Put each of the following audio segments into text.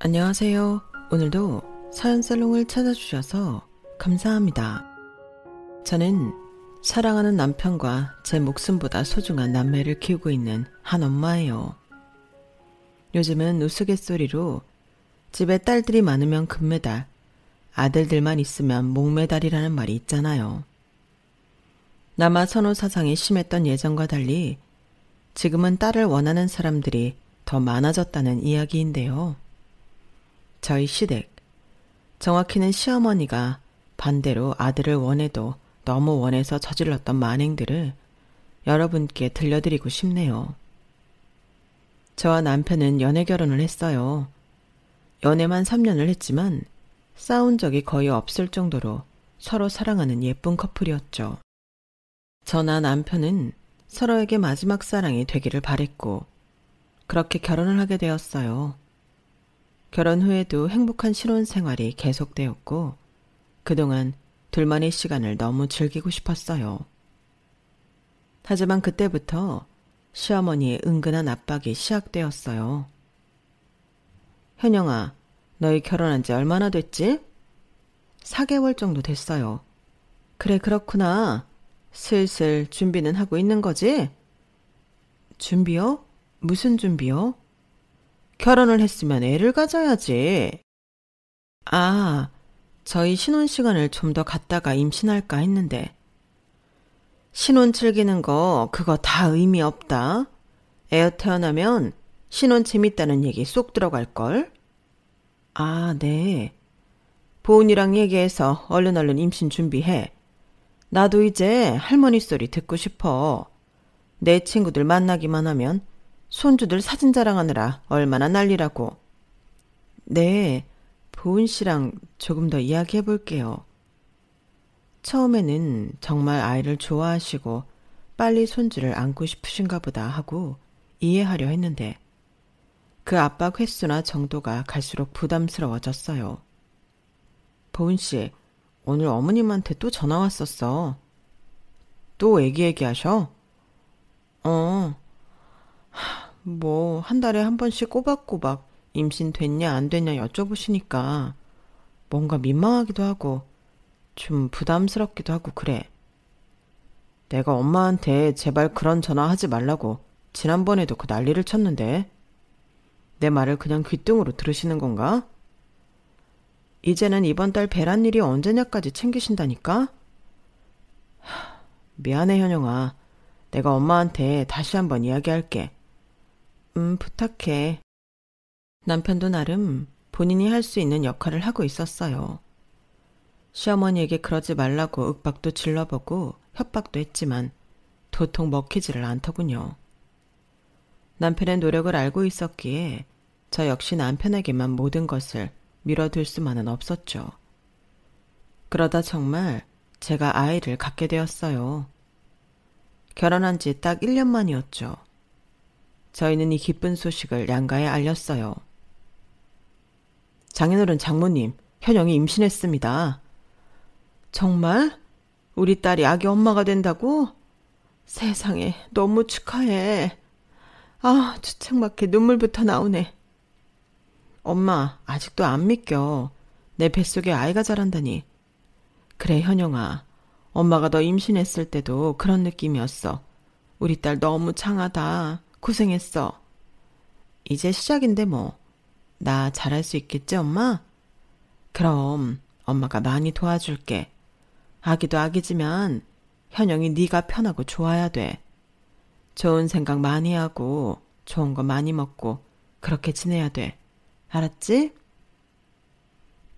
안녕하세요. 오늘도 사연살롱을 찾아주셔서 감사합니다. 저는 사랑하는 남편과 제 목숨보다 소중한 남매를 키우고 있는 한 엄마예요. 요즘은 우스갯소리로 집에 딸들이 많으면 금메달, 아들들만 있으면 목메달이라는 말이 있잖아요. 남아 선호 사상이 심했던 예전과 달리 지금은 딸을 원하는 사람들이 더 많아졌다는 이야기인데요. 저희 시댁, 정확히는 시어머니가 반대로 아들을 원해도 너무 원해서 저질렀던 만행들을 여러분께 들려드리고 싶네요. 저와 남편은 연애 결혼을 했어요. 연애만 3년을 했지만 싸운 적이 거의 없을 정도로 서로 사랑하는 예쁜 커플이었죠. 저나 남편은 서로에게 마지막 사랑이 되기를 바랬고 그렇게 결혼을 하게 되었어요. 결혼 후에도 행복한 신혼 생활이 계속되었고 그동안 둘만의 시간을 너무 즐기고 싶었어요. 하지만 그때부터 시어머니의 은근한 압박이 시작되었어요. 현영아, 너희 결혼한 지 얼마나 됐지? 4개월 정도 됐어요. 그래, 그렇구나. 슬슬 준비는 하고 있는 거지? 준비요? 무슨 준비요? 결혼을 했으면 애를 가져야지. 아, 저희 신혼 시간을 좀 더 갖다가 임신할까 했는데. 신혼 즐기는 거 그거 다 의미 없다. 애 태어나면 신혼 재밌다는 얘기 쏙 들어갈걸? 아, 네. 보은이랑 얘기해서 얼른 임신 준비해. 나도 이제 할머니 소리 듣고 싶어. 내 친구들 만나기만 하면 손주들 사진 자랑하느라 얼마나 난리라고. 네, 보은 씨랑 조금 더 이야기해 볼게요. 처음에는 정말 아이를 좋아하시고 빨리 손주를 안고 싶으신가 보다 하고 이해하려 했는데 그 압박 횟수나 정도가 갈수록 부담스러워졌어요. 보은 씨, 오늘 어머님한테 또 전화 왔었어. 또 얘기하셔? 뭐 한 달에 한 번씩 꼬박꼬박 임신 됐냐 안 됐냐 여쭤보시니까 뭔가 민망하기도 하고 좀 부담스럽기도 하고 그래. 내가 엄마한테 제발 그런 전화 하지 말라고 지난번에도 그 난리를 쳤는데 내 말을 그냥 귓등으로 들으시는 건가? 이제는 이번 달 배란 일이 언제냐까지 챙기신다니까? 미안해 현영아. 내가 엄마한테 다시 한번 이야기할게. 부탁해. 남편도 나름 본인이 할 수 있는 역할을 하고 있었어요. 시어머니에게 그러지 말라고 윽박도 질러보고 협박도 했지만 도통 먹히지를 않더군요. 남편의 노력을 알고 있었기에 저 역시 남편에게만 모든 것을 밀어둘 수만은 없었죠. 그러다 정말 제가 아이를 갖게 되었어요. 결혼한 지 딱 1년 만이었죠. 저희는 이 기쁜 소식을 양가에 알렸어요. 장인어른 장모님, 현영이 임신했습니다. 정말? 우리 딸이 아기 엄마가 된다고? 세상에, 너무 축하해. 아, 주책맞게 눈물부터 나오네. 엄마, 아직도 안 믿겨. 내 뱃속에 아이가 자란다니. 그래, 현영아. 엄마가 너 임신했을 때도 그런 느낌이었어. 우리 딸 너무 장하다. 고생했어. 이제 시작인데 뭐. 나 잘할 수 있겠지, 엄마? 그럼 엄마가 많이 도와줄게. 아기도 아기지만 현영이 네가 편하고 좋아야 돼. 좋은 생각 많이 하고 좋은 거 많이 먹고 그렇게 지내야 돼. 알았지?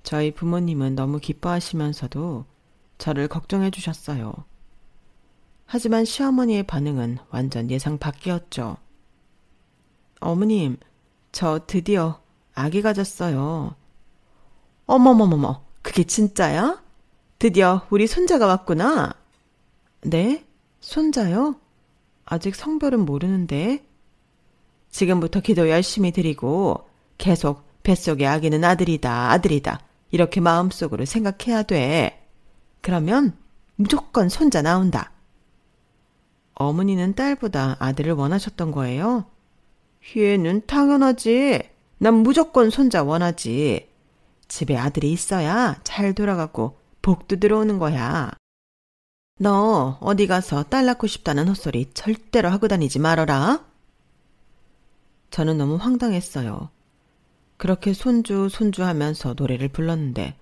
저희 부모님은 너무 기뻐하시면서도 저를 걱정해 주셨어요. 하지만 시어머니의 반응은 완전 예상 밖이었죠. 어머님, 저 드디어 아기 가졌어요. 어머머머머, 그게 진짜야? 드디어 우리 손자가 왔구나. 네? 손자요? 아직 성별은 모르는데. 지금부터 기도 열심히 드리고 계속 뱃속의 아기는 아들이다, 아들이다 이렇게 마음속으로 생각해야 돼. 그러면 무조건 손자 나온다. 어머니는 딸보다 아들을 원하셨던 거예요? 얘는 당연하지. 난 무조건 손자 원하지. 집에 아들이 있어야 잘 돌아가고 복도 들어오는 거야. 너 어디 가서 딸 낳고 싶다는 헛소리 절대로 하고 다니지 말어라. 저는 너무 황당했어요. 그렇게 손주 하면서 노래를 불렀는데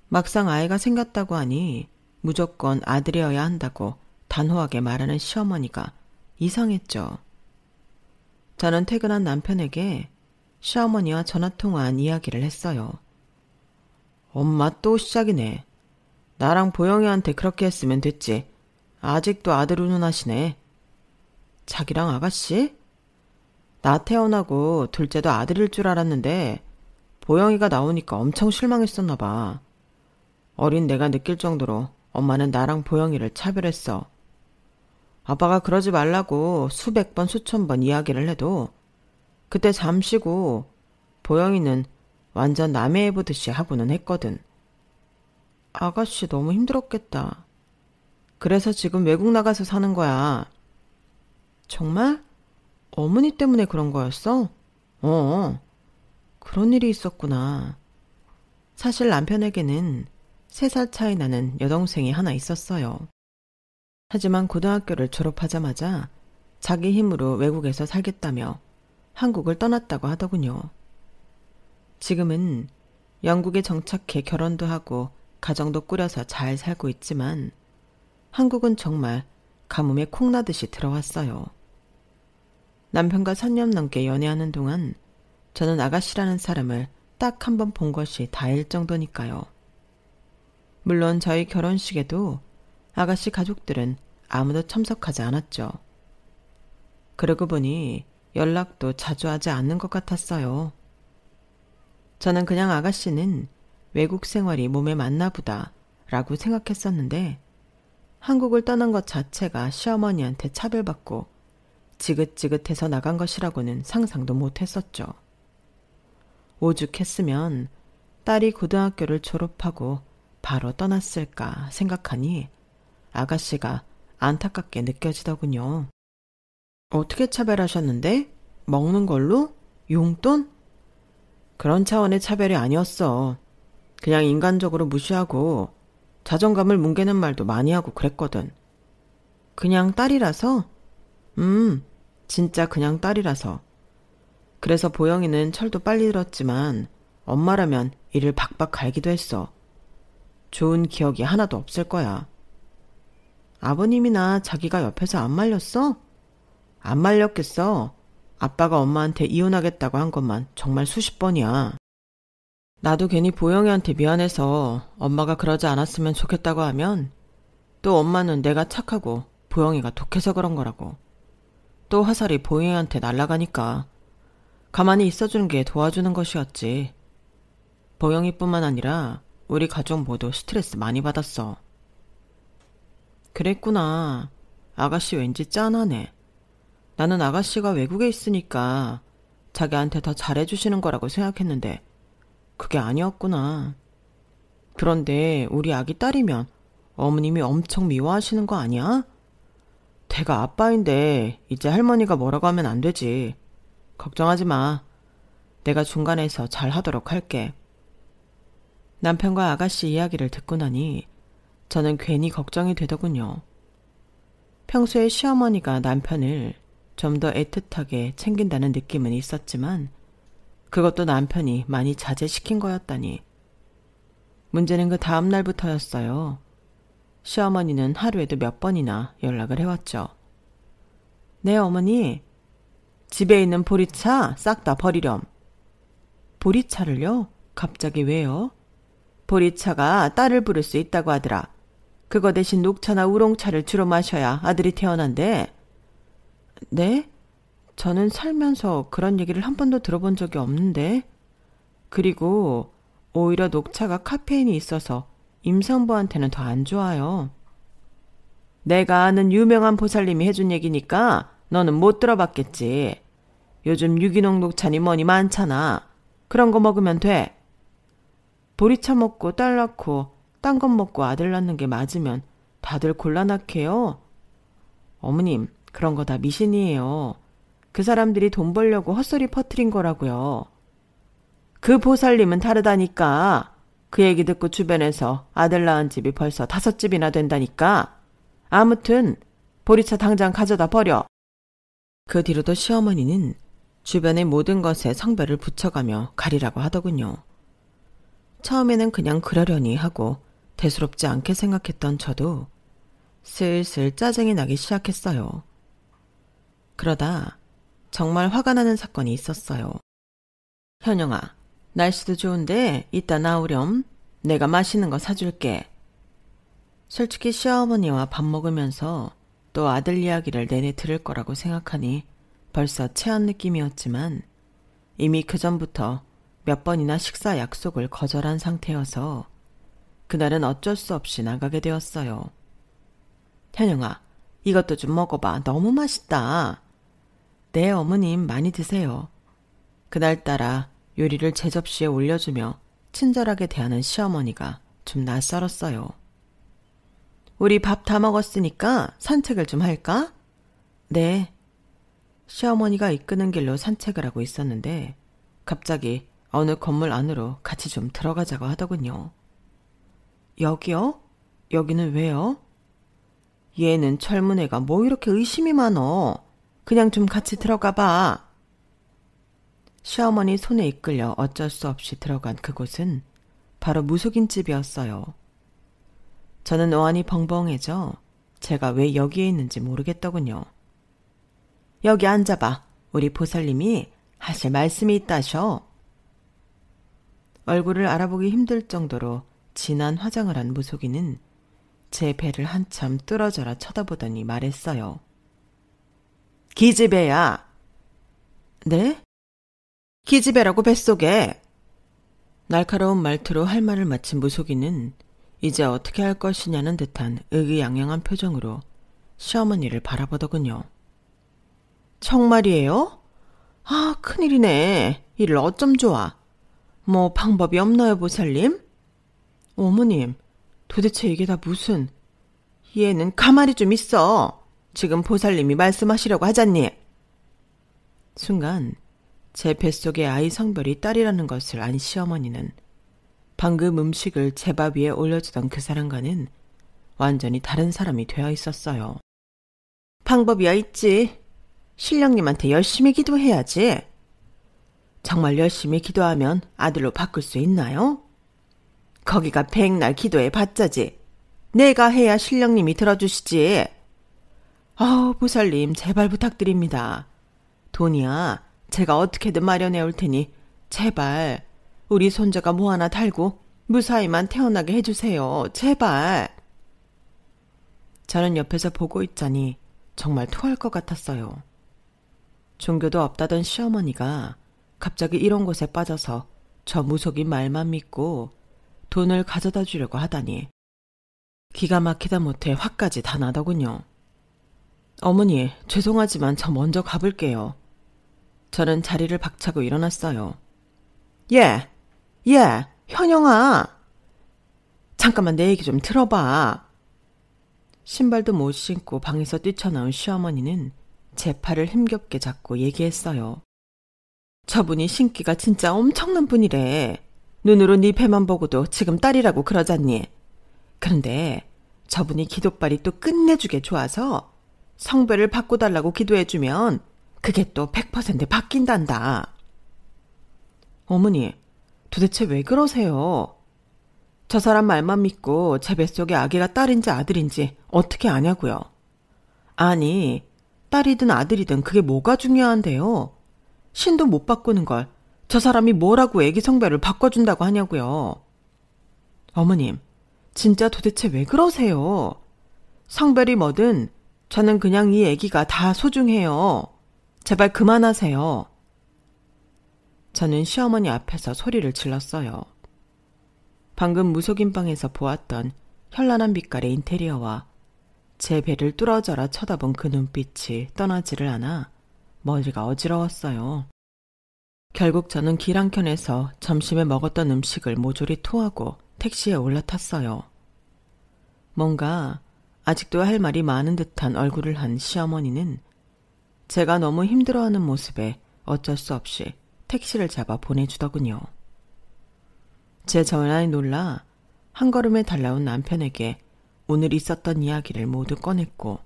막상 아이가 생겼다고 하니 무조건 아들이어야 한다고 단호하게 말하는 시어머니가 이상했죠. 저는 퇴근한 남편에게 시어머니와 전화통화한 이야기를 했어요. 엄마 또 시작이네. 나랑 보영이한테 그렇게 했으면 됐지. 아직도 아들 운운하시네. 자기랑 아가씨? 나 태어나고 둘째도 아들일 줄 알았는데 보영이가 나오니까 엄청 실망했었나 봐. 어린 내가 느낄 정도로 엄마는 나랑 보영이를 차별했어. 아빠가 그러지 말라고 수백 번 수천 번 이야기를 해도 그때 잠시고 보영이는 완전 남의 애 보듯이 하고는 했거든. 아가씨 너무 힘들었겠다. 그래서 지금 외국 나가서 사는 거야. 정말? 어머니 때문에 그런 거였어? 그런 일이 있었구나. 사실 남편에게는 3살 차이 나는 여동생이 하나 있었어요. 하지만 고등학교를 졸업하자마자 자기 힘으로 외국에서 살겠다며 한국을 떠났다고 하더군요. 지금은 영국에 정착해 결혼도 하고 가정도 꾸려서 잘 살고 있지만 한국은 정말 가뭄에 콩나듯이 들어왔어요. 남편과 3년 넘게 연애하는 동안 저는 아가씨라는 사람을 딱 한 번 본 것이 다일 정도니까요. 물론 저희 결혼식에도 아가씨 가족들은 아무도 참석하지 않았죠. 그러고 보니 연락도 자주 하지 않는 것 같았어요. 저는 그냥 아가씨는 외국 생활이 몸에 맞나 보다 라고 생각했었는데 한국을 떠난 것 자체가 시어머니한테 차별받고 지긋지긋해서 나간 것이라고는 상상도 못했었죠. 오죽했으면 딸이 고등학교를 졸업하고 바로 떠났을까 생각하니 아가씨가 안타깝게 느껴지더군요. 어떻게 차별하셨는데? 먹는 걸로? 용돈? 그런 차원의 차별이 아니었어. 그냥 인간적으로 무시하고 자존감을 뭉개는 말도 많이 하고 그랬거든. 그냥 딸이라서? 진짜 그냥 딸이라서. 그래서 보영이는 철도 빨리 들었지만 엄마라면 이를 박박 갈기도 했어. 좋은 기억이 하나도 없을 거야. 아버님이나 자기가 옆에서 안 말렸어? 안 말렸겠어. 아빠가 엄마한테 이혼하겠다고 한 것만 정말 수십 번이야. 나도 괜히 보영이한테 미안해서 엄마가 그러지 않았으면 좋겠다고 하면 또 엄마는 내가 착하고 보영이가 독해서 그런 거라고. 또 화살이 보영이한테 날아가니까 가만히 있어주는 게 도와주는 것이었지. 보영이뿐만 아니라 우리 가족 모두 스트레스 많이 받았어. 그랬구나. 아가씨 왠지 짠하네. 나는 아가씨가 외국에 있으니까 자기한테 더 잘해주시는 거라고 생각했는데 그게 아니었구나. 그런데 우리 아기 딸이면 어머님이 엄청 미워하시는 거 아니야? 걔가 아빠인데 이제 할머니가 뭐라고 하면 안 되지. 걱정하지 마. 내가 중간에서 잘 하도록 할게. 남편과 아가씨 이야기를 듣고 나니 저는 괜히 걱정이 되더군요. 평소에 시어머니가 남편을 좀 더 애틋하게 챙긴다는 느낌은 있었지만 그것도 남편이 많이 자제시킨 거였다니. 문제는 그 다음 날부터였어요. 시어머니는 하루에도 몇 번이나 연락을 해왔죠. 네, 어머니. 집에 있는 보리차 싹 다 버리렴. 보리차를요? 갑자기 왜요? 보리차가 딸을 부를 수 있다고 하더라. 그거 대신 녹차나 우롱차를 주로 마셔야 아들이 태어난대. 네? 저는 살면서 그런 얘기를 한 번도 들어본 적이 없는데. 그리고 오히려 녹차가 카페인이 있어서 임산부한테는 더 안 좋아요. 내가 아는 유명한 보살님이 해준 얘기니까 너는 못 들어봤겠지. 요즘 유기농 녹차니 뭐니 많잖아. 그런 거 먹으면 돼. 보리차 먹고 딸 낳고 딴 것 먹고 아들 낳는 게 맞으면 다들 곤란하게요. 어머님, 그런 거 다 미신이에요. 그 사람들이 돈 벌려고 헛소리 퍼뜨린 거라고요. 그 보살님은 다르다니까. 그 얘기 듣고 주변에서 아들 낳은 집이 벌써 5집이나 된다니까. 아무튼 보리차 당장 가져다 버려. 그 뒤로도 시어머니는 주변의 모든 것에 성별을 붙여가며 가리라고 하더군요. 처음에는 그냥 그러려니 하고 대수롭지 않게 생각했던 저도 슬슬 짜증이 나기 시작했어요. 그러다 정말 화가 나는 사건이 있었어요. 현영아, 날씨도 좋은데 이따 나오렴. 내가 맛있는 거 사줄게. 솔직히 시어머니와 밥 먹으면서 또 아들 이야기를 내내 들을 거라고 생각하니 벌써 체한 느낌이었지만 이미 그전부터 몇 번이나 식사 약속을 거절한 상태여서 그날은 어쩔 수 없이 나가게 되었어요. 현영아, 이것도 좀 먹어봐. 너무 맛있다. 네, 어머님 많이 드세요. 그날따라 요리를 제 접시에 올려주며 친절하게 대하는 시어머니가 좀 낯설었어요. 우리 밥 다 먹었으니까 산책을 좀 할까? 네. 시어머니가 이끄는 길로 산책을 하고 있었는데 갑자기 어느 건물 안으로 같이 좀 들어가자고 하더군요. 여기요? 여기는 왜요? 얘는 젊은 애가 뭐 이렇게 의심이 많어. 그냥 좀 같이 들어가 봐. 시어머니 손에 이끌려 어쩔 수 없이 들어간 그곳은 바로 무속인집이었어요. 저는 어안이 벙벙해져 제가 왜 여기에 있는지 모르겠더군요. 여기 앉아봐. 우리 보살님이 하실 말씀이 있다셔. 얼굴을 알아보기 힘들 정도로 진한 화장을 한 무속인은 제 배를 한참 뚫어져라 쳐다보더니 말했어요. 기집애야. 네? 기집애라고 뱃속에. 날카로운 말투로 할 말을 마친 무속인은 이제 어떻게 할 것이냐는 듯한 의기양양한 표정으로 시어머니를 바라보더군요. 정말이에요? 아, 큰일이네. 이를 어쩜 좋아. 뭐 방법이 없나요, 보살님? 어머님, 도대체 이게 다 무슨... 얘는 가만히 좀 있어. 지금 보살님이 말씀하시려고 하잖니. 순간 제 뱃속에 아이 성별이 딸이라는 것을 안 시어머니는 방금 음식을 제 밥 위에 올려주던 그 사람과는 완전히 다른 사람이 되어 있었어요. 방법이야 있지. 신령님한테 열심히 기도해야지. 정말 열심히 기도하면 아들로 바꿀 수 있나요? 거기가 백날 기도해 봤자지. 내가 해야 신령님이 들어주시지. 보살님 제발 부탁드립니다. 돈이야 제가 어떻게든 마련해 올 테니 제발 우리 손자가 뭐 하나 달고 무사히만 태어나게 해주세요. 제발. 저는 옆에서 보고 있자니 정말 토할 것 같았어요. 종교도 없다던 시어머니가 갑자기 이런 곳에 빠져서 저 무속인 말만 믿고 돈을 가져다 주려고 하다니 기가 막히다 못해 화까지 다 나더군요. 어머니, 죄송하지만 저 먼저 가볼게요. 저는 자리를 박차고 일어났어요. 예, 현영아. 잠깐만 내 얘기 좀 들어봐. 신발도 못 신고 방에서 뛰쳐나온 시어머니는 제 팔을 힘겹게 잡고 얘기했어요. 저분이 신기가 진짜 엄청난 분이래. 눈으로 네 배만 보고도 지금 딸이라고 그러잖니. 그런데 저분이 기도발이 또 끝내주게 좋아서 성별을 바꿔달라고 기도해주면 그게 또 100% 바뀐단다. 어머니, 도대체 왜 그러세요? 저 사람 말만 믿고 제 뱃속에 아기가 딸인지 아들인지 어떻게 아냐고요? 아니, 딸이든 아들이든 그게 뭐가 중요한데요? 신도 못 바꾸는 걸 저 사람이 뭐라고 애기 성별을 바꿔준다고 하냐고요? 어머님, 진짜 도대체 왜 그러세요? 성별이 뭐든 저는 그냥 이 애기가 다 소중해요. 제발 그만하세요. 저는 시어머니 앞에서 소리를 질렀어요. 방금 무속인 방에서 보았던 현란한 빛깔의 인테리어와 제 배를 뚫어져라 쳐다본 그 눈빛이 떠나지를 않아 머리가 어지러웠어요. 결국 저는 길 한켠에서 점심에 먹었던 음식을 모조리 토하고 택시에 올라탔어요. 뭔가 아직도 할 말이 많은 듯한 얼굴을 한 시어머니는 제가 너무 힘들어하는 모습에 어쩔 수 없이 택시를 잡아 보내주더군요. 제 전화에 놀라 한 걸음에 달려온 남편에게 오늘 있었던 이야기를 모두 꺼냈고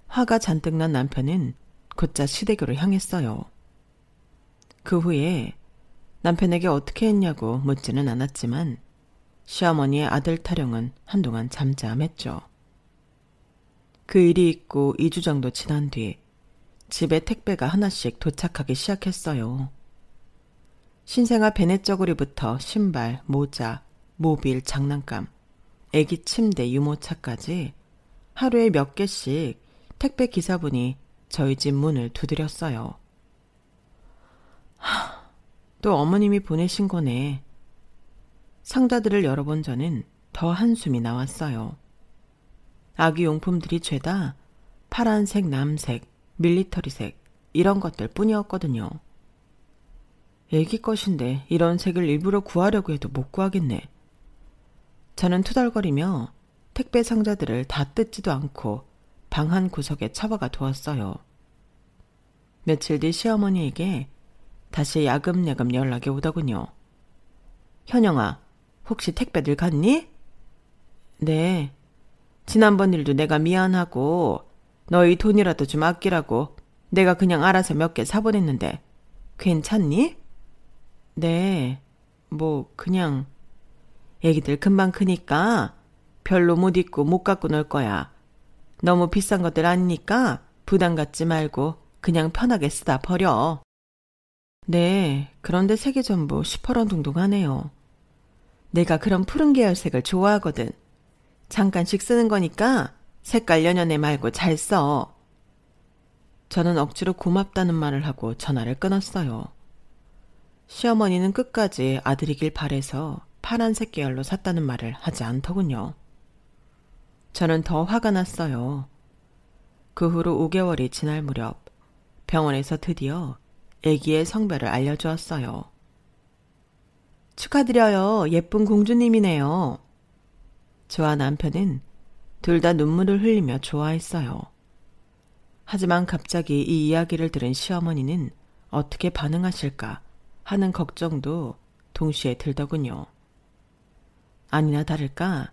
화가 잔뜩 난 남편은 곧잘 시댁으로 향했어요. 그 후에 남편에게 어떻게 했냐고 묻지는 않았지만 시어머니의 아들 타령은 한동안 잠잠했죠. 그 일이 있고 2주 정도 지난 뒤 집에 택배가 하나씩 도착하기 시작했어요. 신생아 베넷저고리부터 신발, 모자, 모빌, 장난감, 애기 침대, 유모차까지 하루에 몇 개씩 택배 기사분이 저희 집 문을 두드렸어요. 또 어머님이 보내신 거네. 상자들을 열어본 저는 더 한숨이 나왔어요. 아기 용품들이 죄다 파란색, 남색, 밀리터리색 이런 것들 뿐이었거든요. 애기 것인데 이런 색을 일부러 구하려고 해도 못 구하겠네. 저는 투덜거리며 택배 상자들을 다 뜯지도 않고 방 한 구석에 처박아 두었어요. 며칠 뒤 시어머니에게 다시 야금야금 연락이 오더군요. 현영아, 혹시 택배들 갔니? 네. 지난번 일도 내가 미안하고 너희 돈이라도 좀 아끼라고 내가 그냥 알아서 몇 개 사보냈는데 괜찮니? 네. 뭐 그냥 애기들 금방 크니까 별로 못 입고 못 갖고 놀 거야. 너무 비싼 것들 아니니까 부담 갖지 말고 그냥 편하게 쓰다 버려. 네, 그런데 색이 전부 시퍼런둥둥하네요. 내가 그런 푸른 계열색을 좋아하거든. 잠깐씩 쓰는 거니까 색깔 연연해 말고 잘 써. 저는 억지로 고맙다는 말을 하고 전화를 끊었어요. 시어머니는 끝까지 아들이길 바래서 파란색 계열로 샀다는 말을 하지 않더군요. 저는 더 화가 났어요. 그 후로 5개월이 지날 무렵 병원에서 드디어 아기의 성별을 알려주었어요. 축하드려요. 예쁜 공주님이네요. 저와 남편은 둘 다 눈물을 흘리며 좋아했어요. 하지만 갑자기 이 이야기를 들은 시어머니는 어떻게 반응하실까 하는 걱정도 동시에 들더군요. 아니나 다를까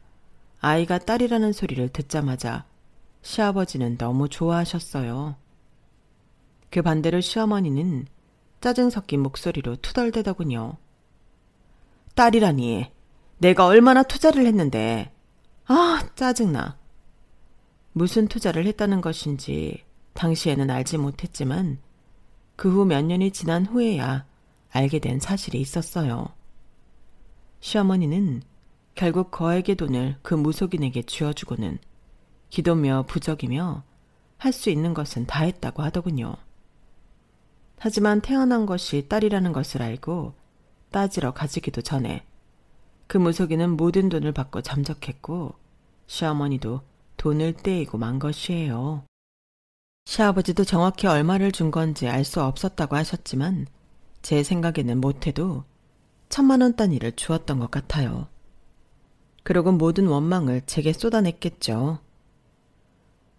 아이가 딸이라는 소리를 듣자마자 시아버지는 너무 좋아하셨어요. 그 반대로 시어머니는 짜증 섞인 목소리로 투덜대더군요. 딸이라니, 내가 얼마나 투자를 했는데. 아, 짜증나. 무슨 투자를 했다는 것인지 당시에는 알지 못했지만 그 후 몇 년이 지난 후에야 알게 된 사실이 있었어요. 시어머니는 결국 거액의 돈을 그 무속인에게 쥐어주고는 기도며 부적이며 할 수 있는 것은 다 했다고 하더군요. 하지만 태어난 것이 딸이라는 것을 알고 따지러 가지기도 전에 그 무속인은 모든 돈을 받고 잠적했고 시어머니도 돈을 떼이고 만 것이에요. 시아버지도 정확히 얼마를 준 건지 알 수 없었다고 하셨지만 제 생각에는 못해도 1,000만 원 단위를 주었던 것 같아요. 그러고 모든 원망을 제게 쏟아냈겠죠.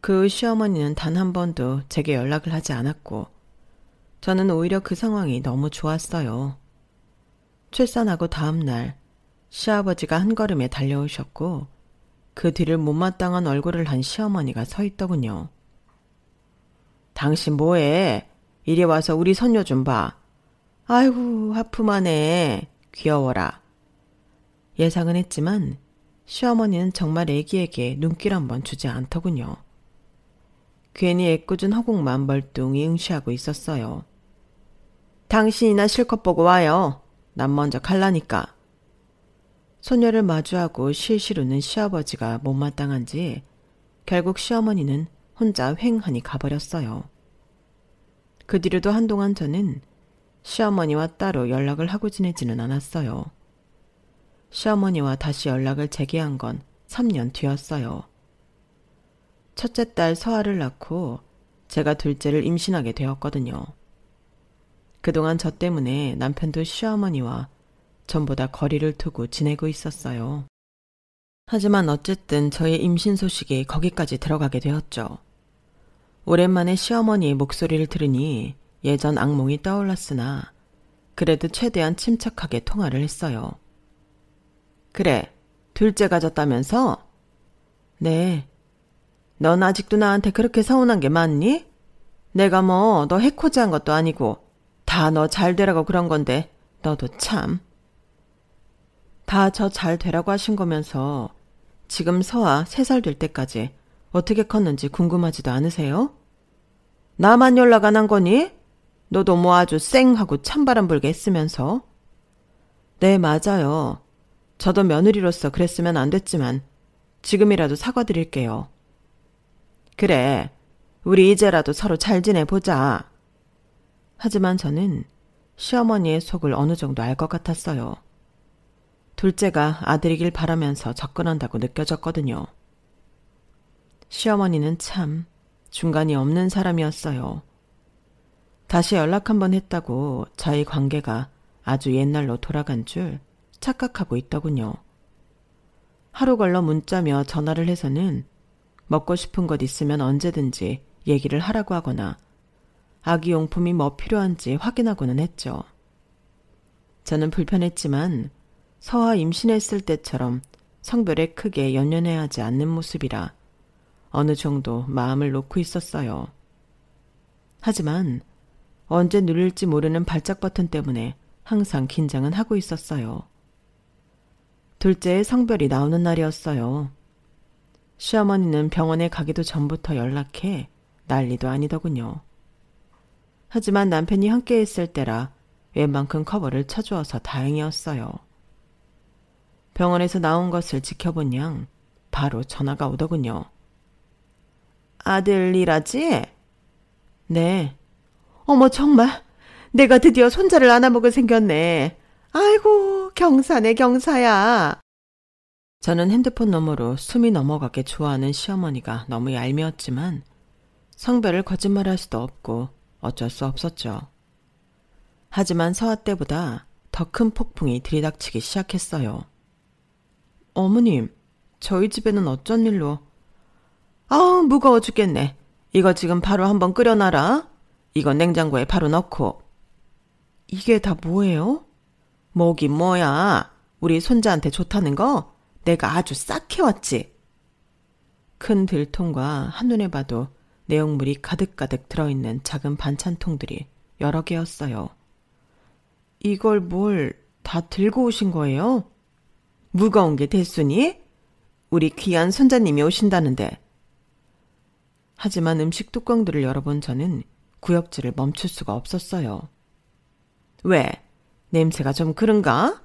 그 후 시어머니는 단 한 번도 제게 연락을 하지 않았고 저는 오히려 그 상황이 너무 좋았어요. 출산하고 다음 날 시아버지가 한 걸음에 달려오셨고 그 뒤를 못마땅한 얼굴을 한 시어머니가 서 있더군요. 당신 뭐해? 이리 와서 우리 손녀 좀 봐. 아이고 하품하네. 귀여워라. 예상은 했지만 시어머니는 정말 애기에게 눈길 한번 주지 않더군요. 괜히 애꿎은 허공만 멀뚱히 응시하고 있었어요. 당신이나 실컷 보고 와요. 난 먼저 갈라니까. 소녀를 마주하고 실실 웃는 시아버지가 못마땅한지 결국 시어머니는 혼자 휑하니 가버렸어요. 그 뒤로도 한동안 저는 시어머니와 따로 연락을 하고 지내지는 않았어요. 시어머니와 다시 연락을 재개한 건 3년 뒤였어요. 첫째 딸 서아를 낳고 제가 둘째를 임신하게 되었거든요. 그동안 저 때문에 남편도 시어머니와 전보다 거리를 두고 지내고 있었어요. 하지만 어쨌든 저의 임신 소식이 거기까지 들어가게 되었죠. 오랜만에 시어머니의 목소리를 들으니 예전 악몽이 떠올랐으나 그래도 최대한 침착하게 통화를 했어요. 그래, 둘째가 졌다면서? 네. 넌 아직도 나한테 그렇게 서운한 게 많니? 내가 뭐 너 해코지한 것도 아니고 다 너 잘 되라고 그런 건데 너도 참. 다 저 잘 되라고 하신 거면서 지금 서아 3살 될 때까지 어떻게 컸는지 궁금하지도 않으세요? 나만 연락 안 한 거니? 너도 뭐 아주 쌩 하고 찬바람 불게 했으면서. 네, 맞아요. 저도 며느리로서 그랬으면 안 됐지만 지금이라도 사과드릴게요. 그래, 우리 이제라도 서로 잘 지내보자. 하지만 저는 시어머니의 속을 어느 정도 알 것 같았어요. 둘째가 아들이길 바라면서 접근한다고 느껴졌거든요. 시어머니는 참 중간이 없는 사람이었어요. 다시 연락 한번 했다고 저희 관계가 아주 옛날로 돌아간 줄 착각하고 있더군요. 하루 걸러 문자며 전화를 해서는 먹고 싶은 것 있으면 언제든지 얘기를 하라고 하거나 아기용품이 뭐 필요한지 확인하고는 했죠. 저는 불편했지만 서아 임신했을 때처럼 성별에 크게 연연해야 하지 않는 모습이라 어느 정도 마음을 놓고 있었어요. 하지만 언제 누를지 모르는 발작 버튼 때문에 항상 긴장은 하고 있었어요. 둘째의 성별이 나오는 날이었어요. 시어머니는 병원에 가기도 전부터 연락해 난리도 아니더군요. 하지만 남편이 함께 있을 때라 웬만큼 커버를 쳐주어서 다행이었어요. 병원에서 나온 것을 지켜본 양 바로 전화가 오더군요. 아들이라지? 네. 어머 정말 내가 드디어 손자를 안아먹을 생겼네. 아이고 경사네 경사야. 저는 핸드폰 너머로 숨이 넘어가게 좋아하는 시어머니가 너무 얄미웠지만 성별을 거짓말할 수도 없고 어쩔 수 없었죠. 하지만 서아 때보다 더 큰 폭풍이 들이닥치기 시작했어요. 어머님, 저희 집에는 어쩐 일로? 아우 무거워 죽겠네. 이거 지금 바로 한번 끓여놔라. 이거 냉장고에 바로 넣고. 이게 다 뭐예요? 뭐긴 뭐야. 우리 손자한테 좋다는 거 내가 아주 싹 해왔지. 큰 들통과 한눈에 봐도 내용물이 가득가득 들어있는 작은 반찬통들이 여러 개였어요. 이걸 뭘 다 들고 오신 거예요? 무거운 게 됐으니? 우리 귀한 손자님이 오신다는데. 하지만 음식 뚜껑들을 열어본 저는 구역질을 멈출 수가 없었어요. 왜? 냄새가 좀 그런가?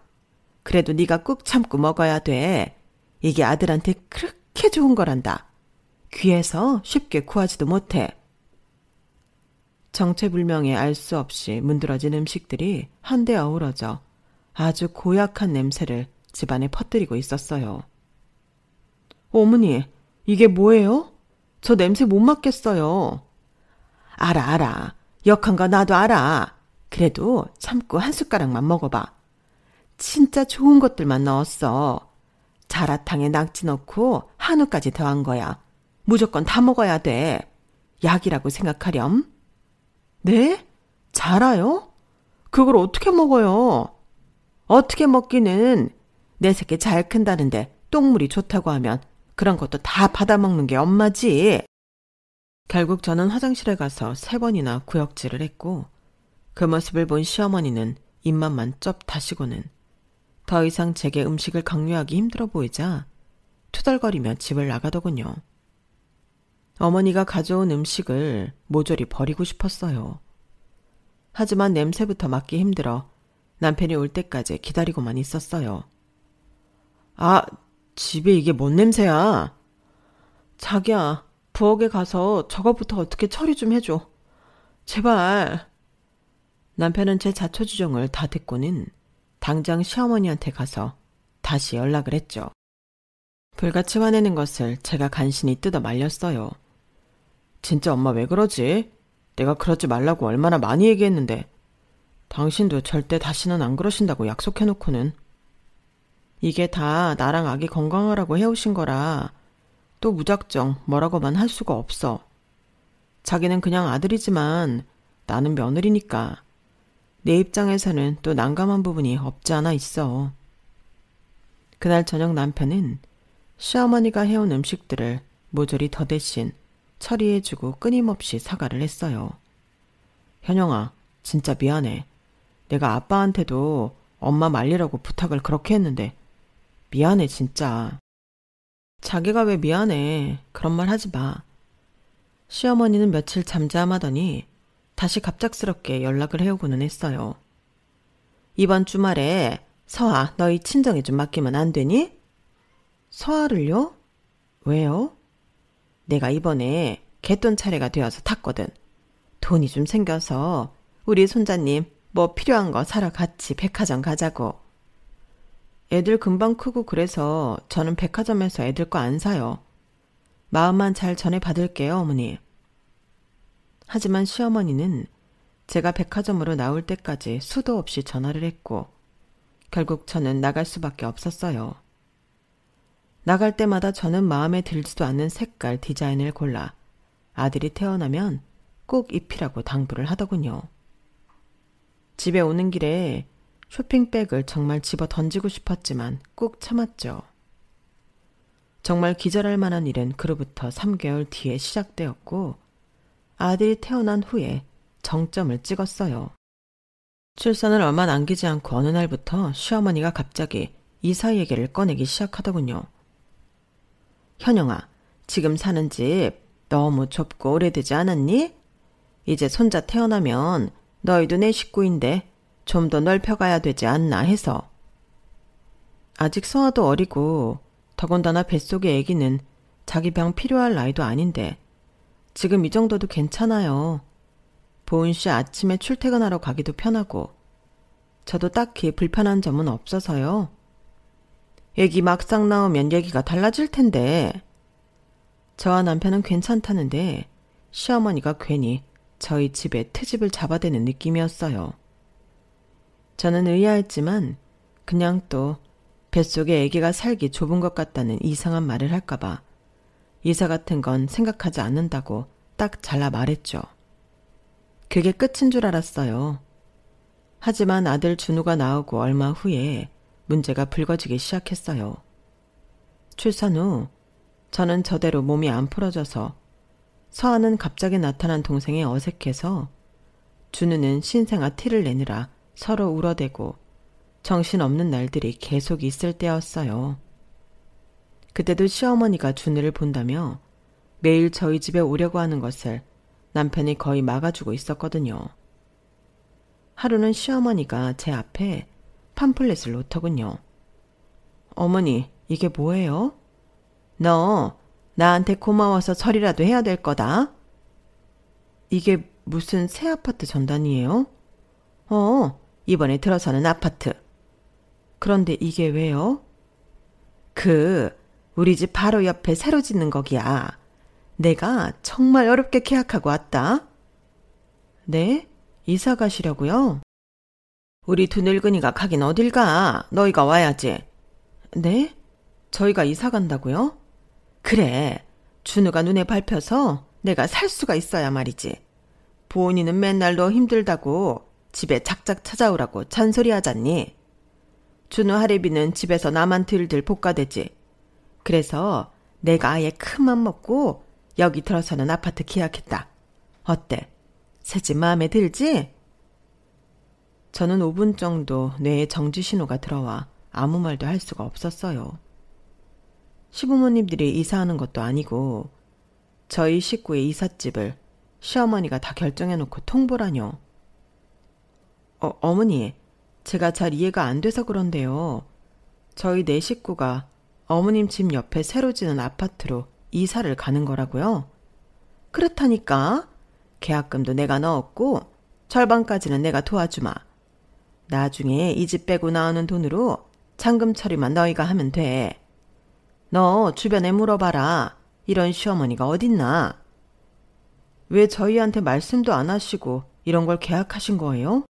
그래도 네가 꾹 참고 먹어야 돼. 이게 아들한테 그렇게 좋은 거란다. 귀해서 쉽게 구하지도 못해. 정체불명의 알 수 없이 문드러진 음식들이 한데 어우러져 아주 고약한 냄새를 집안에 퍼뜨리고 있었어요. 어머니, 이게 뭐예요? 저 냄새 못 맡겠어요. 알아. 역한 거 나도 알아. 그래도 참고 한 숟가락만 먹어봐. 진짜 좋은 것들만 넣었어. 자라탕에 낙지 넣고 한우까지 더한 거야. 무조건 다 먹어야 돼. 약이라고 생각하렴. 네? 자라요? 그걸 어떻게 먹어요? 어떻게 먹기는 내 새끼 잘 큰다는데 똥물이 좋다고 하면 그런 것도 다 받아먹는 게 엄마지. 결국 저는 화장실에 가서 3번이나 구역질을 했고 그 모습을 본 시어머니는 입맛만 쩝 다시고는 더 이상 제게 음식을 강요하기 힘들어 보이자 투덜거리며 집을 나가더군요. 어머니가 가져온 음식을 모조리 버리고 싶었어요. 하지만 냄새부터 맡기 힘들어 남편이 올 때까지 기다리고만 있었어요. 아, 집에 이게 뭔 냄새야? 자기야, 부엌에 가서 저것부터 어떻게 처리 좀 해줘. 제발. 남편은 제 자초지종을 다 듣고는 당장 시어머니한테 가서 다시 연락을 했죠. 불같이 화내는 것을 제가 간신히 뜯어 말렸어요. 진짜 엄마 왜 그러지? 내가 그러지 말라고 얼마나 많이 얘기했는데 당신도 절대 다시는 안 그러신다고 약속해놓고는. 이게 다 나랑 아기 건강하라고 해오신 거라 또 무작정 뭐라고만 할 수가 없어. 자기는 그냥 아들이지만 나는 며느리니까 내 입장에서는 또 난감한 부분이 없지 않아 있어. 그날 저녁 남편은 시어머니가 해온 음식들을 모조리 더 대신 처리해주고 끊임없이 사과를 했어요. 현영아, 진짜 미안해. 내가 아빠한테도 엄마 말리라고 부탁을 그렇게 했는데 미안해 진짜. 자기가 왜 미안해. 그런 말 하지 마. 시어머니는 며칠 잠잠하더니 다시 갑작스럽게 연락을 해오고는 했어요. 이번 주말에 서아 너희 친정에 좀 맡기면 안 되니? 서아를요? 왜요? 내가 이번에 갯돈 차례가 되어서 탔거든. 돈이 좀 생겨서 우리 손자님 뭐 필요한 거 사러 같이 백화점 가자고. 애들 금방 크고 그래서 저는 백화점에서 애들 거 안 사요. 마음만 잘 전해 받을게요, 어머니. 하지만 시어머니는 제가 백화점으로 나올 때까지 수도 없이 전화를 했고 결국 저는 나갈 수밖에 없었어요. 나갈 때마다 저는 마음에 들지도 않는 색깔 디자인을 골라 아들이 태어나면 꼭 입히라고 당부를 하더군요. 집에 오는 길에 쇼핑백을 정말 집어 던지고 싶었지만 꼭 참았죠. 정말 기절할 만한 일은 그로부터 3개월 뒤에 시작되었고 아들이 태어난 후에 정점을 찍었어요. 출산을 얼마 남기지 않고 어느 날부터 시어머니가 갑자기 이사 얘기를 꺼내기 시작하더군요. 현영아, 지금 사는 집 너무 좁고 오래되지 않았니? 이제 손자 태어나면 너희도 내 식구인데 좀 더 넓혀가야 되지 않나 해서. 아직 서아도 어리고 더군다나 뱃속의 아기는 자기 병 필요할 나이도 아닌데 지금 이 정도도 괜찮아요. 보은 씨 아침에 출퇴근하러 가기도 편하고 저도 딱히 불편한 점은 없어서요. 애기 막상 나오면 얘기가 달라질 텐데. 저와 남편은 괜찮다는데 시어머니가 괜히 저희 집에 트집을 잡아대는 느낌이었어요. 저는 의아했지만 그냥 또 뱃속에 아기가 살기 좁은 것 같다는 이상한 말을 할까봐 이사 같은 건 생각하지 않는다고 딱 잘라 말했죠. 그게 끝인 줄 알았어요. 하지만 아들 준우가 나오고 얼마 후에 문제가 불거지기 시작했어요. 출산 후 저는 저대로 몸이 안 풀어져서 서아는 갑자기 나타난 동생에 어색해서 준우는 신생아 티를 내느라 서로 울어대고 정신없는 날들이 계속 있을 때였어요. 그때도 시어머니가 준우를 본다며 매일 저희 집에 오려고 하는 것을 남편이 거의 막아주고 있었거든요. 하루는 시어머니가 제 앞에 팜플렛을 놓더군요. 어머니, 이게 뭐예요? 너 나한테 고마워서 절이라도 해야 될 거다. 이게 무슨 새 아파트 전단이에요? 이번에 들어서는 아파트. 그런데 이게 왜요? 우리 집 바로 옆에 새로 짓는 거기야. 내가 정말 어렵게 계약하고 왔다. 네? 이사 가시려고요? 우리 두 늙은이가 가긴 어딜 가. 너희가 와야지. 네? 저희가 이사 간다고요? 그래. 준우가 눈에 밟혀서 내가 살 수가 있어야 말이지. 보은이는 맨날 너 힘들다고 집에 작작 찾아오라고 잔소리하잖니. 준우 할애비는 집에서 나만 들들 볶아대지. 그래서 내가 아예 큰맘 먹고 여기 들어서는 아파트 계약했다. 어때? 새 집 마음에 들지? 저는 5분 정도 뇌에 정지 신호가 들어와 아무 말도 할 수가 없었어요. 시부모님들이 이사하는 것도 아니고 저희 식구의 이삿집을 시어머니가 다 결정해놓고 통보라뇨. 어머니, 제가 잘 이해가 안 돼서 그런데요. 저희 네 식구가 어머님 집 옆에 새로 지는 아파트로 이사를 가는 거라고요? 그렇다니까. 계약금도 내가 넣었고 절반까지는 내가 도와주마. 나중에 이 집 빼고 나오는 돈으로 잔금 처리만 너희가 하면 돼. 너 주변에 물어봐라. 이런 시어머니가 어딨나? 왜 저희한테 말씀도 안 하시고 이런 걸 계약하신 거예요?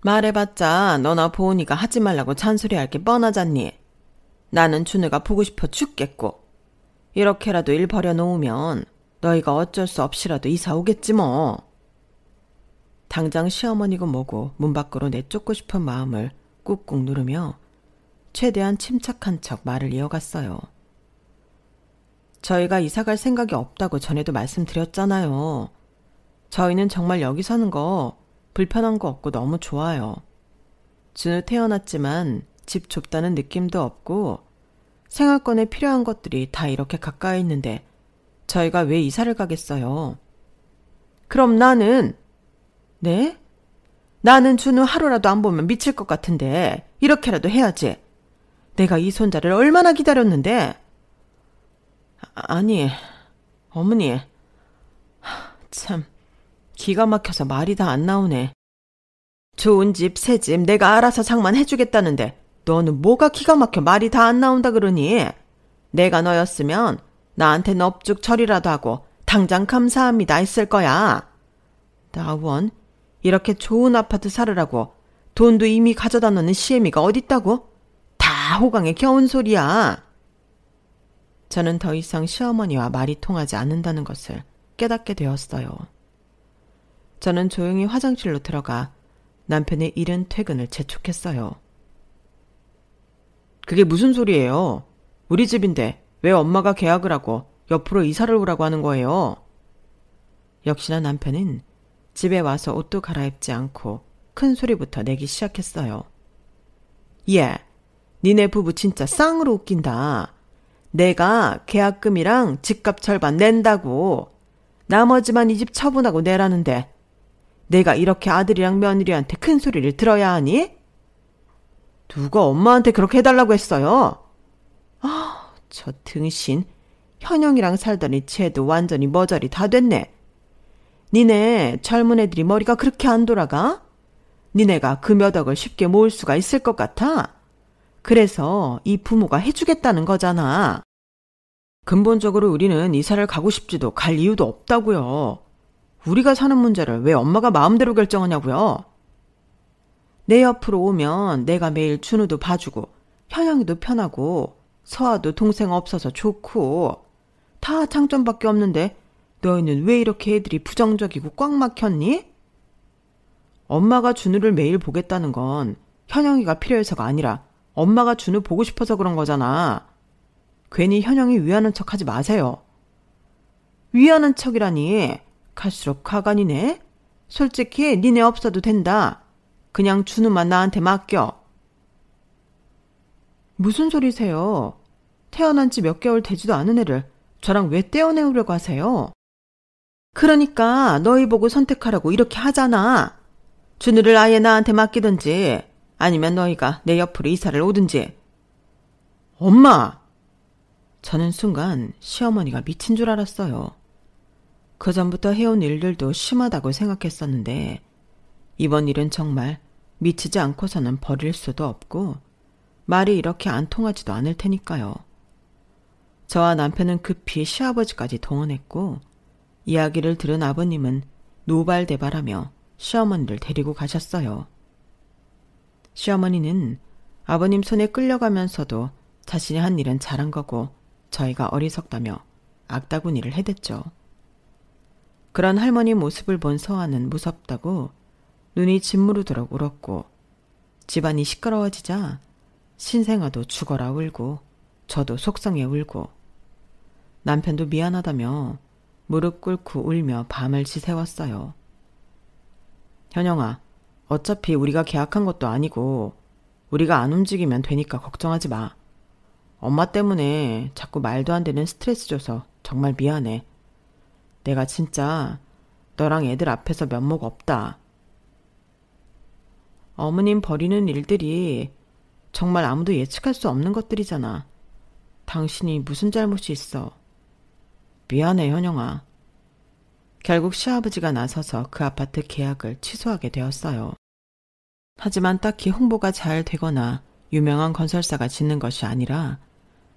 말해봤자 너나 보은이가 하지 말라고 잔소리할 게 뻔하잖니. 나는 준우가 보고 싶어 죽겠고 이렇게라도 일 벌여놓으면 너희가 어쩔 수 없이라도 이사 오겠지 뭐. 당장 시어머니고 뭐고 문 밖으로 내쫓고 싶은 마음을 꾹꾹 누르며 최대한 침착한 척 말을 이어갔어요. 저희가 이사갈 생각이 없다고 전에도 말씀드렸잖아요. 저희는 정말 여기 사는 거 불편한 거 없고 너무 좋아요. 준우 태어났지만 집 좁다는 느낌도 없고 생활권에 필요한 것들이 다 이렇게 가까이 있는데 저희가 왜 이사를 가겠어요? 그럼 나는? 네? 나는 준우 하루라도 안 보면 미칠 것 같은데 이렇게라도 해야지. 내가 이 손자를 얼마나 기다렸는데. 아니, 어머니. 참, 기가 막혀서 말이 다 안 나오네. 좋은 집, 새 집 내가 알아서 장만해주겠다는데 너는 뭐가 기가 막혀 말이 다 안 나온다 그러니? 내가 너였으면 나한테 넙죽 처리라도 하고 당장 감사합니다 했을 거야. 나원, 이렇게 좋은 아파트 살으라고 돈도 이미 가져다 놓는 시애미가 어딨다고? 다 호강에 겨운 소리야. 저는 더 이상 시어머니와 말이 통하지 않는다는 것을 깨닫게 되었어요. 저는 조용히 화장실로 들어가 남편의 이른 퇴근을 재촉했어요. 그게 무슨 소리예요? 우리 집인데 왜 엄마가 계약을 하고 옆으로 이사를 오라고 하는 거예요? 역시나 남편은 집에 와서 옷도 갈아입지 않고 큰 소리부터 내기 시작했어요. 예, 니네 부부 진짜 쌍으로 웃긴다. 내가 계약금이랑 집값 절반 낸다고. 나머지만 이 집 처분하고 내라는데 내가 이렇게 아들이랑 며느리한테 큰 소리를 들어야 하니? 누가 엄마한테 그렇게 해달라고 했어요? 아, 저 등신. 현영이랑 살더니 쟤도 완전히 머저리 다 됐네. 니네 젊은 애들이 머리가 그렇게 안 돌아가? 니네가 그 몇 억을 쉽게 모을 수가 있을 것 같아? 그래서 이 부모가 해주겠다는 거잖아. 근본적으로 우리는 이사를 가고 싶지도 갈 이유도 없다고요. 우리가 사는 문제를 왜 엄마가 마음대로 결정하냐고요. 내 옆으로 오면 내가 매일 준우도 봐주고 현영이도 편하고 서아도 동생 없어서 좋고 다 장점밖에 없는데 너희는 왜 이렇게 애들이 부정적이고 꽉 막혔니? 엄마가 준우를 매일 보겠다는 건 현영이가 필요해서가 아니라 엄마가 준우 보고 싶어서 그런 거잖아. 괜히 현영이 위하는 척 하지 마세요. 위하는 척이라니. 갈수록 가관이네. 솔직히 니네 없어도 된다. 그냥 준우만 나한테 맡겨. 무슨 소리세요? 태어난 지 몇 개월 되지도 않은 애를 저랑 왜 떼어내우려고 하세요? 그러니까 너희 보고 선택하라고 이렇게 하잖아. 준우를 아예 나한테 맡기든지 아니면 너희가 내 옆으로 이사를 오든지. 엄마! 저는 순간 시어머니가 미친 줄 알았어요. 그전부터 해온 일들도 심하다고 생각했었는데 이번 일은 정말 미치지 않고서는 버릴 수도 없고 말이 이렇게 안 통하지도 않을 테니까요. 저와 남편은 급히 시아버지까지 동원했고 이야기를 들은 아버님은 노발대발하며 시어머니를 데리고 가셨어요. 시어머니는 아버님 손에 끌려가면서도 자신이 한 일은 잘한 거고 저희가 어리석다며 악다구니를 해댔죠. 그런 할머니 모습을 본 서아는 무섭다고 눈이 짓무르도록 울었고 집안이 시끄러워지자 신생아도 죽어라 울고 저도 속상해 울고 남편도 미안하다며 무릎 꿇고 울며 밤을 지새웠어요. 현영아, 어차피 우리가 계약한 것도 아니고 우리가 안 움직이면 되니까 걱정하지 마. 엄마 때문에 자꾸 말도 안 되는 스트레스 줘서 정말 미안해. 내가 진짜 너랑 애들 앞에서 면목 없다. 어머님 버리는 일들이 정말 아무도 예측할 수 없는 것들이잖아. 당신이 무슨 잘못이 있어. 미안해, 현영아. 결국 시아버지가 나서서 그 아파트 계약을 취소하게 되었어요. 하지만 딱히 홍보가 잘 되거나 유명한 건설사가 짓는 것이 아니라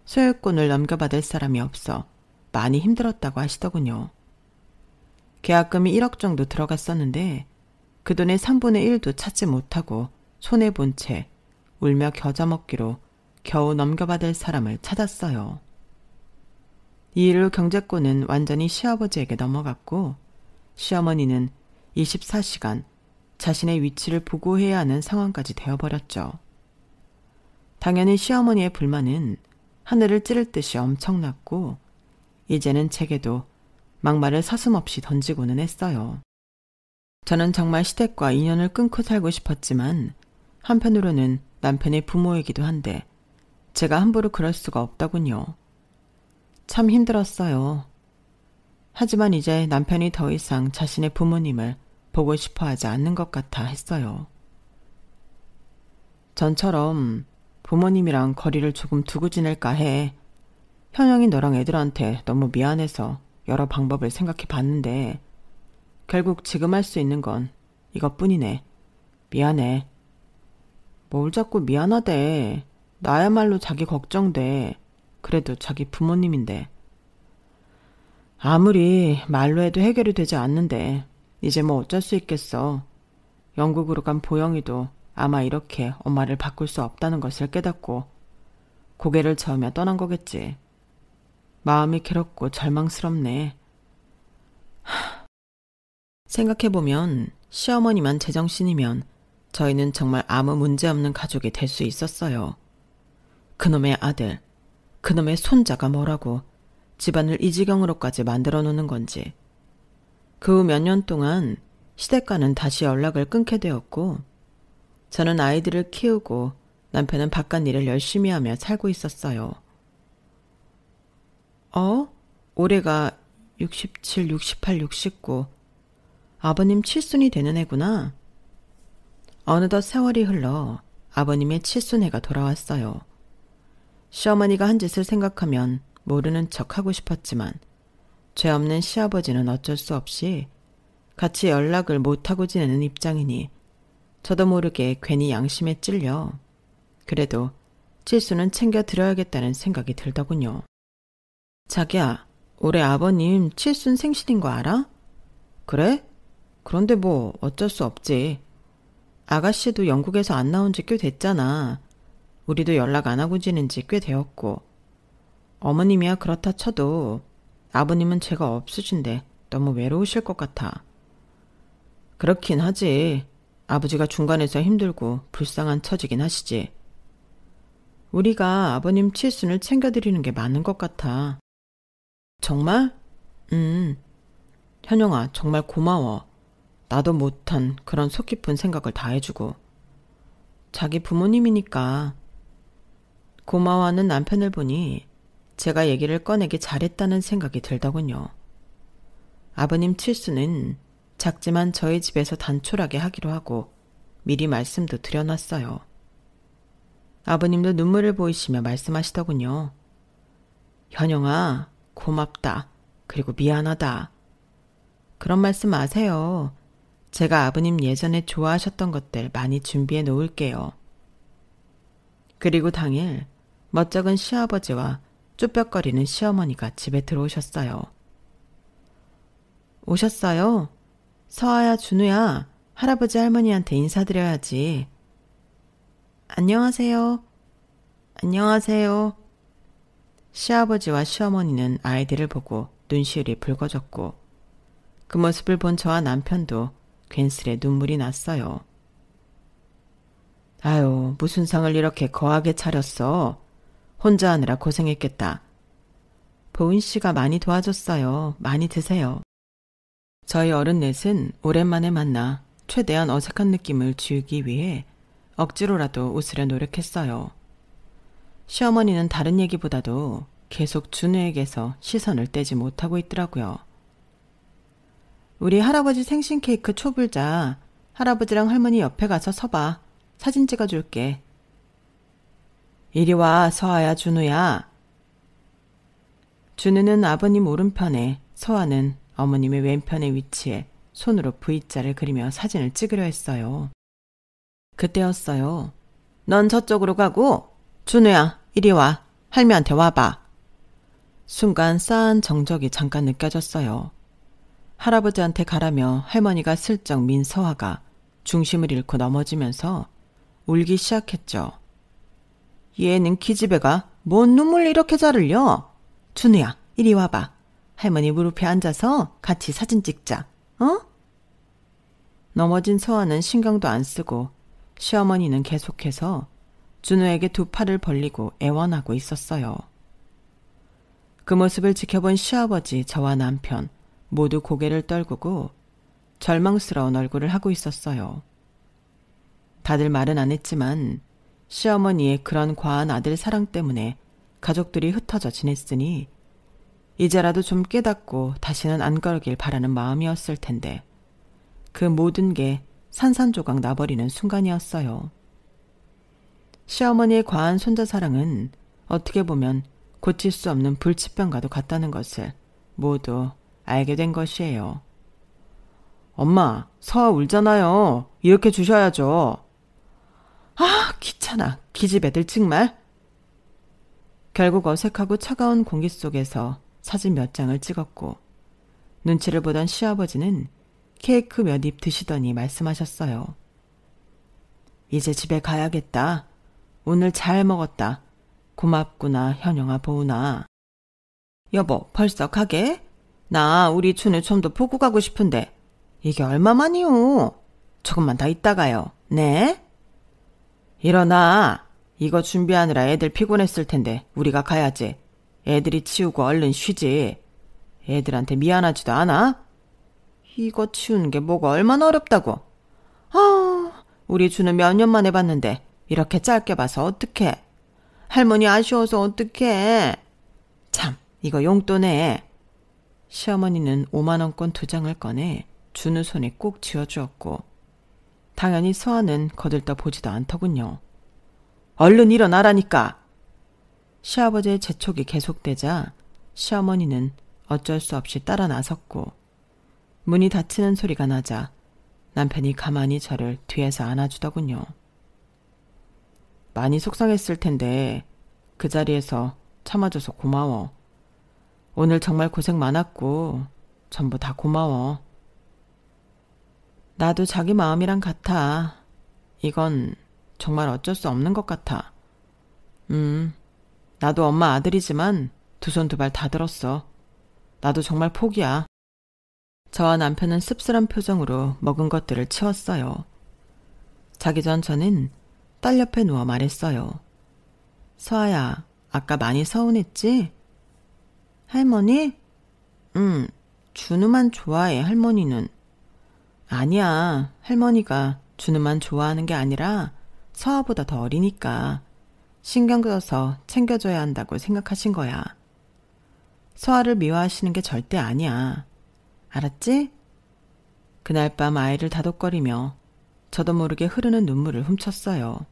소유권을 넘겨받을 사람이 없어 많이 힘들었다고 하시더군요. 계약금이 1억 정도 들어갔었는데 그 돈의 3분의 1도 찾지 못하고 손해본 채 울며 겨자 먹기로 겨우 넘겨받을 사람을 찾았어요. 이 일로 경제권은 완전히 시아버지에게 넘어갔고 시어머니는 24시간 자신의 위치를 보고해야 하는 상황까지 되어버렸죠. 당연히 시어머니의 불만은 하늘을 찌를 듯이 엄청났고 이제는 제게도 막말을 서슴없이 던지고는 했어요. 저는 정말 시댁과 인연을 끊고 살고 싶었지만 한편으로는 남편의 부모이기도 한데 제가 함부로 그럴 수가 없더군요. 참 힘들었어요. 하지만 이제 남편이 더 이상 자신의 부모님을 보고 싶어 하지 않는 것 같아 했어요. 전처럼 부모님이랑 거리를 조금 두고 지낼까 해. 현영이 너랑 애들한테 너무 미안해서 여러 방법을 생각해 봤는데 결국 지금 할 수 있는 건 이것뿐이네. 미안해. 뭘 자꾸 미안하대. 나야말로 자기 걱정돼. 그래도 자기 부모님인데. 아무리 말로 해도 해결이 되지 않는데 이제 뭐 어쩔 수 있겠어. 영국으로 간 보영이도 아마 이렇게 엄마를 바꿀 수 없다는 것을 깨닫고 고개를 저으며 떠난 거겠지. 마음이 괴롭고 절망스럽네. 생각해보면 시어머니만 제정신이면 저희는 정말 아무 문제없는 가족이 될 수 있었어요. 그놈의 아들, 그놈의 손자가 뭐라고 집안을 이 지경으로까지 만들어 놓는 건지. 그 후 몇 년 동안 시댁과는 다시 연락을 끊게 되었고 저는 아이들을 키우고 남편은 바깥 일을 열심히 하며 살고 있었어요. 올해가 67, 68, 69. 아버님 칠순이 되는 해구나. 어느덧 세월이 흘러 아버님의 칠순해가 돌아왔어요. 시어머니가 한 짓을 생각하면 모르는 척하고 싶었지만 죄 없는 시아버지는 어쩔 수 없이 같이 연락을 못하고 지내는 입장이니 저도 모르게 괜히 양심에 찔려 그래도 칠수는 챙겨드려야겠다는 생각이 들더군요. 자기야, 올해 아버님 칠순 생신인 거 알아? 그래? 그런데 뭐 어쩔 수 없지. 아가씨도 영국에서 안 나온 지 꽤 됐잖아. 우리도 연락 안 하고 지낸 지 꽤 되었고. 어머님이야 그렇다 쳐도 아버님은 죄가 없으신데 너무 외로우실 것 같아. 그렇긴 하지. 아버지가 중간에서 힘들고 불쌍한 처지긴 하시지. 우리가 아버님 칠순을 챙겨드리는 게 맞는 것 같아. 정말? 현영아, 정말 고마워. 나도 못한 그런 속 깊은 생각을 다 해주고. 자기 부모님이니까. 고마워하는 남편을 보니 제가 얘기를 꺼내기 잘했다는 생각이 들더군요. 아버님 칠순은 작지만 저희 집에서 단촐하게 하기로 하고 미리 말씀도 드려놨어요. 아버님도 눈물을 보이시며 말씀하시더군요. 현영아, 고맙다. 그리고 미안하다. 그런 말씀 마세요. 제가 아버님 예전에 좋아하셨던 것들 많이 준비해 놓을게요. 그리고 당일 멋쩍은 시아버지와 쭈뼛거리는 시어머니가 집에 들어오셨어요. 오셨어요? 서아야, 준우야, 할아버지 할머니한테 인사드려야지. 안녕하세요. 안녕하세요. 시아버지와 시어머니는 아이들을 보고 눈시울이 붉어졌고 그 모습을 본 저와 남편도 괜스레 눈물이 났어요. 아유, 무슨 상을 이렇게 거하게 차렸어. 혼자 하느라 고생했겠다. 보은 씨가 많이 도와줬어요. 많이 드세요. 저희 어른 넷은 오랜만에 만나 최대한 어색한 느낌을 지우기 위해 억지로라도 웃으려 노력했어요. 시어머니는 다른 얘기보다도 계속 준우에게서 시선을 떼지 못하고 있더라고요. 우리 할아버지 생신 케이크 초불자. 할아버지랑 할머니 옆에 가서 서봐. 사진 찍어줄게. 이리 와, 서아야, 준우야. 준우는 아버님 오른편에, 서아는 어머님의 왼편에 위치해 손으로 V자를 그리며 사진을 찍으려 했어요. 그때였어요. 넌 저쪽으로 가고 준우야, 이리 와. 할미한테 와봐. 순간 싸한 정적이 잠깐 느껴졌어요. 할아버지한테 가라며 할머니가 슬쩍 민 서아가 중심을 잃고 넘어지면서 울기 시작했죠. 얘는 기집애가 뭔 눈물 이렇게 잘 흘려? 준우야, 이리 와봐. 할머니 무릎에 앉아서 같이 사진 찍자. 어? 넘어진 서아는 신경도 안 쓰고 시어머니는 계속해서 준우에게 두 팔을 벌리고 애원하고 있었어요. 그 모습을 지켜본 시아버지, 저와 남편 모두 고개를 떨구고 절망스러운 얼굴을 하고 있었어요. 다들 말은 안 했지만 시어머니의 그런 과한 아들 사랑 때문에 가족들이 흩어져 지냈으니 이제라도 좀 깨닫고 다시는 안 그러길 바라는 마음이었을 텐데 그 모든 게 산산조각 나버리는 순간이었어요. 시어머니의 과한 손자 사랑은 어떻게 보면 고칠 수 없는 불치병과도 같다는 것을 모두 알게 된 것이에요. 엄마, 서아 울잖아요. 이렇게 주셔야죠. 아, 귀찮아. 기집애들 정말. 결국 어색하고 차가운 공기 속에서 사진 몇 장을 찍었고 눈치를 보던 시아버지는 케이크 몇 입 드시더니 말씀하셨어요. 이제 집에 가야겠다. 오늘 잘 먹었다. 고맙구나, 현영아, 보은아. 여보, 벌써 가게? 나 우리 준우 좀 더 보고 가고 싶은데. 이게 얼마만이요? 조금만 더 있다가요. 네? 일어나. 이거 준비하느라 애들 피곤했을 텐데 우리가 가야지. 애들이 치우고 얼른 쉬지. 애들한테 미안하지도 않아? 이거 치우는 게 뭐가 얼마나 어렵다고. 아, 우리 준우 몇 년 만에 봤는데 이렇게 짧게 봐서 어떡해. 할머니 아쉬워서 어떡해. 참, 이거 용돈에. 시어머니는 5만 원권 2장을 꺼내 준우 손에 꼭 쥐어주었고 당연히 서아는 거들떠 보지도 않더군요. 얼른 일어나라니까. 시아버지의 재촉이 계속되자 시어머니는 어쩔 수 없이 따라 나섰고 문이 닫히는 소리가 나자 남편이 가만히 저를 뒤에서 안아주더군요. 많이 속상했을 텐데 그 자리에서 참아줘서 고마워. 오늘 정말 고생 많았고 전부 다 고마워. 나도 자기 마음이랑 같아. 이건 정말 어쩔 수 없는 것 같아. 나도 엄마 아들이지만 두 손 두 발 다 들었어. 나도 정말 포기야. 저와 남편은 씁쓸한 표정으로 먹은 것들을 치웠어요. 자기 전 저는 딸 옆에 누워 말했어요. 서아야, 아까 많이 서운했지? 할머니? 준우만 좋아해, 할머니는. 아니야, 할머니가 준우만 좋아하는 게 아니라 서아보다 더 어리니까 신경 써서 챙겨줘야 한다고 생각하신 거야. 서아를 미워하시는 게 절대 아니야. 알았지? 그날 밤 아이를 다독거리며 저도 모르게 흐르는 눈물을 훔쳤어요.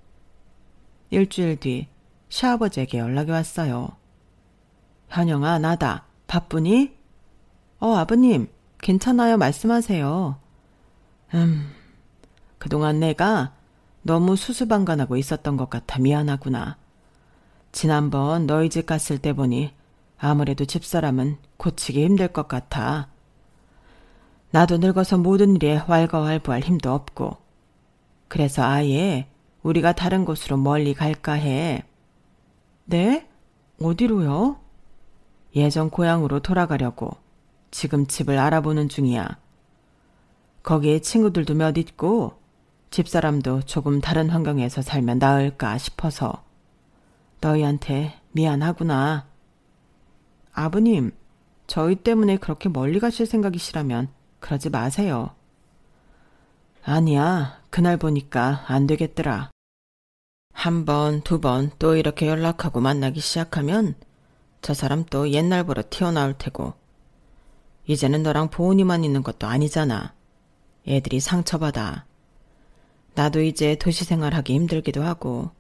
일주일 뒤 시아버지에게 연락이 왔어요. 현영아, 나다. 바쁘니? 아버님, 괜찮아요. 말씀하세요. 그동안 내가 너무 수수방관하고 있었던 것 같아 미안하구나. 지난번 너희 집 갔을 때 보니 아무래도 집사람은 고치기 힘들 것 같아. 나도 늙어서 모든 일에 왈가왈부할 힘도 없고 그래서 아예 우리가 다른 곳으로 멀리 갈까 해. 네? 어디로요? 예전 고향으로 돌아가려고 지금 집을 알아보는 중이야. 거기에 친구들도 몇 있고 집사람도 조금 다른 환경에서 살면 나을까 싶어서. 너희한테 미안하구나. 아버님, 저희 때문에 그렇게 멀리 가실 생각이시라면 그러지 마세요. 아니야, 그날 보니까 안 되겠더라. 한 번, 두 번 또 이렇게 연락하고 만나기 시작하면 저 사람 또 옛날부로 튀어나올 테고 이제는 너랑 보은이만 있는 것도 아니잖아. 애들이 상처받아. 나도 이제 도시 생활하기 힘들기도 하고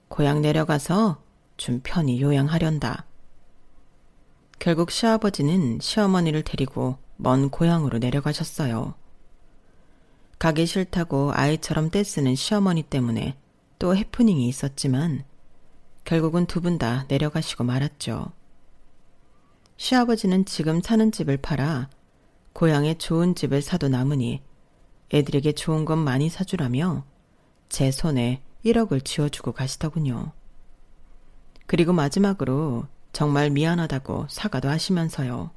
고향 내려가서 좀 편히 요양하련다. 결국 시아버지는 시어머니를 데리고 먼 고향으로 내려가셨어요. 가기 싫다고 아이처럼 떼쓰는 시어머니 때문에 또 해프닝이 있었지만 결국은 두 분 다 내려가시고 말았죠. 시아버지는 지금 사는 집을 팔아 고향에 좋은 집을 사도 남으니 애들에게 좋은 것 많이 사주라며 제 손에 1억을 쥐어주고 가시더군요. 그리고 마지막으로 정말 미안하다고 사과도 하시면서요.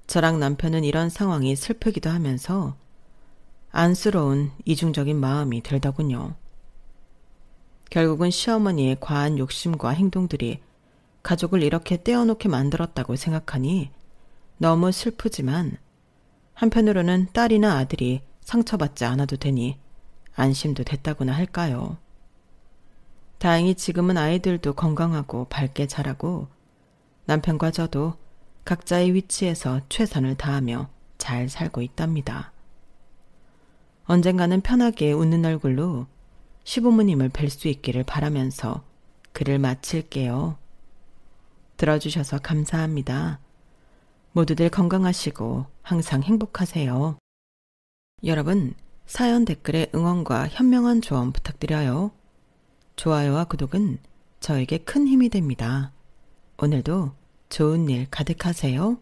저랑 남편은 이런 상황이 슬프기도 하면서 안쓰러운 이중적인 마음이 들더군요. 결국은 시어머니의 과한 욕심과 행동들이 가족을 이렇게 떼어놓게 만들었다고 생각하니 너무 슬프지만 한편으로는 딸이나 아들이 상처받지 않아도 되니 안심도 됐다고나 할까요. 다행히 지금은 아이들도 건강하고 밝게 자라고 남편과 저도 각자의 위치에서 최선을 다하며 잘 살고 있답니다. 언젠가는 편하게 웃는 얼굴로 시부모님을 뵐 수 있기를 바라면서 글을 마칠게요. 들어주셔서 감사합니다. 모두들 건강하시고 항상 행복하세요. 여러분, 사연 댓글에 응원과 현명한 조언 부탁드려요. 좋아요와 구독은 저에게 큰 힘이 됩니다. 오늘도 좋은 일 가득하세요.